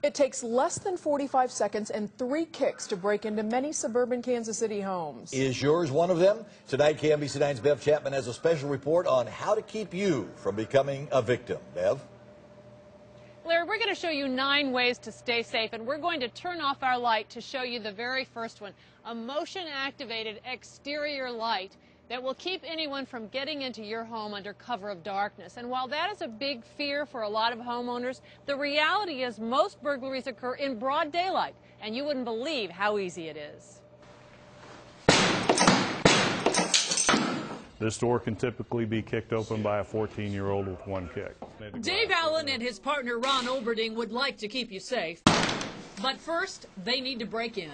It takes less than 45 seconds and 3 kicks to break into many suburban Kansas City homes. Is yours one of them? Tonight, KMBC9's Bev Chapman has a special report on how to keep you from becoming a victim. Bev? Larry, we're going to show you 9 ways to stay safe, and we're going to turn off our light to show you the very first one, a motion-activated exterior light that will keep anyone from getting into your home under cover of darkness. And while that is a big fear for a lot of homeowners, the reality is most burglaries occur in broad daylight, and you wouldn't believe how easy it is. This door can typically be kicked open by a 14-year-old with 1 kick. Dave Allen and his partner Ron Oberding would like to keep you safe, but first they need to break in.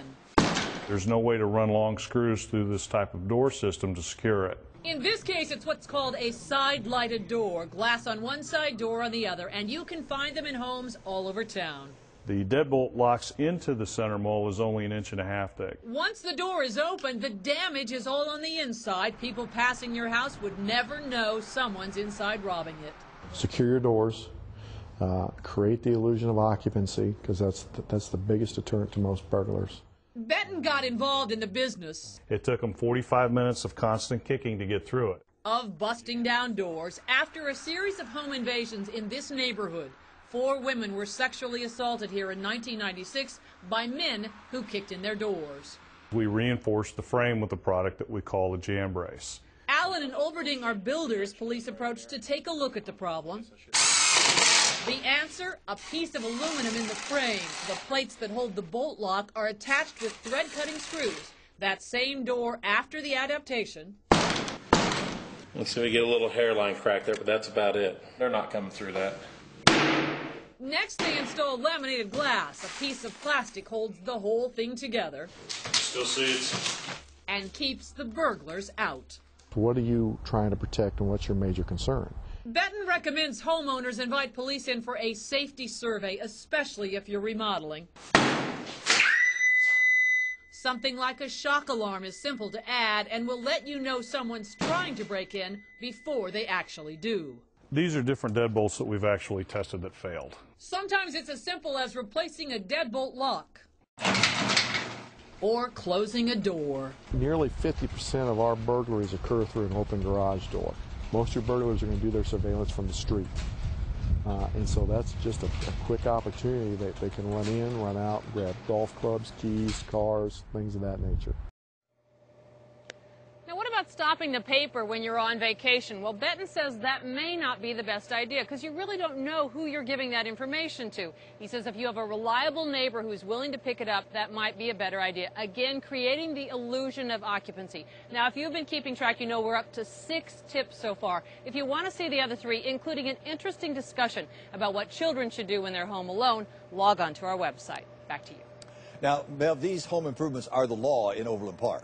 There's no way to run long screws through this type of door system to secure it. In this case, it's what's called a side-lighted door, glass on one side, door on the other, and you can find them in homes all over town. The deadbolt locks into the center mole is only 1.5 inches thick. Once the door is open, the damage is all on the inside. People passing your house would never know someone's inside robbing it. Secure your doors, create the illusion of occupancy, because that's the biggest deterrent to most burglars. Benton got involved in the business It took them 45 minutes of constant kicking to get through it. of busting down doors. After a series of home invasions in this neighborhood, 4 women were sexually assaulted here in 1996 by men who kicked in their doors. We reinforced the frame with a product that we call a jam brace. Allen and Oberding are builders police approached to take a look at the problem. The answer, a piece of aluminum in the frame. The plates that hold the bolt lock are attached with thread-cutting screws. That same door after the adaptation. Let's see, we get a little hairline crack there, but that's about it. They're not coming through that. Next, they install laminated glass. A piece of plastic holds the whole thing together. Still seeds. And keeps the burglars out. What are you trying to protect, and what's your major concern? Benton recommends homeowners invite police in for a safety survey, especially if you're remodeling. Something like a shock alarm is simple to add and will let you know someone's trying to break in before they actually do. These are different deadbolts that we've actually tested that failed. Sometimes it's as simple as replacing a deadbolt lock or closing a door. Nearly 50% of our burglaries occur through an open garage door. Most of your burglars are going to do their surveillance from the street. And so that's just a quick opportunity that they can run in, run out, grab golf clubs, keys, cars, things of that nature. Now, what about stopping the paper when you're on vacation? Well, Benton says that may not be the best idea because you really don't know who you're giving that information to. He says if you have a reliable neighbor who's willing to pick it up, that might be a better idea. Again, creating the illusion of occupancy. Now, if you've been keeping track, you know we're up to 6 tips so far. If you want to see the other 3, including an interesting discussion about what children should do when they're home alone, log on to our website. Back to you. Now, Bev, these home improvements are the law in Overland Park.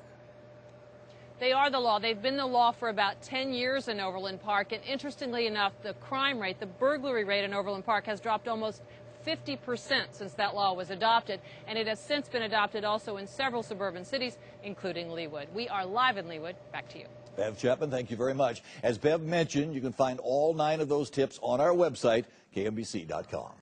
They are the law. They've been the law for about 10 years in Overland Park. And interestingly enough, the crime rate, the burglary rate in Overland Park has dropped almost 50% since that law was adopted. And it has since been adopted also in several suburban cities, including Leawood. We are live in Leawood. Back to you. Bev Chapman, thank you very much. As Bev mentioned, you can find all 9 of those tips on our website, KMBC.com.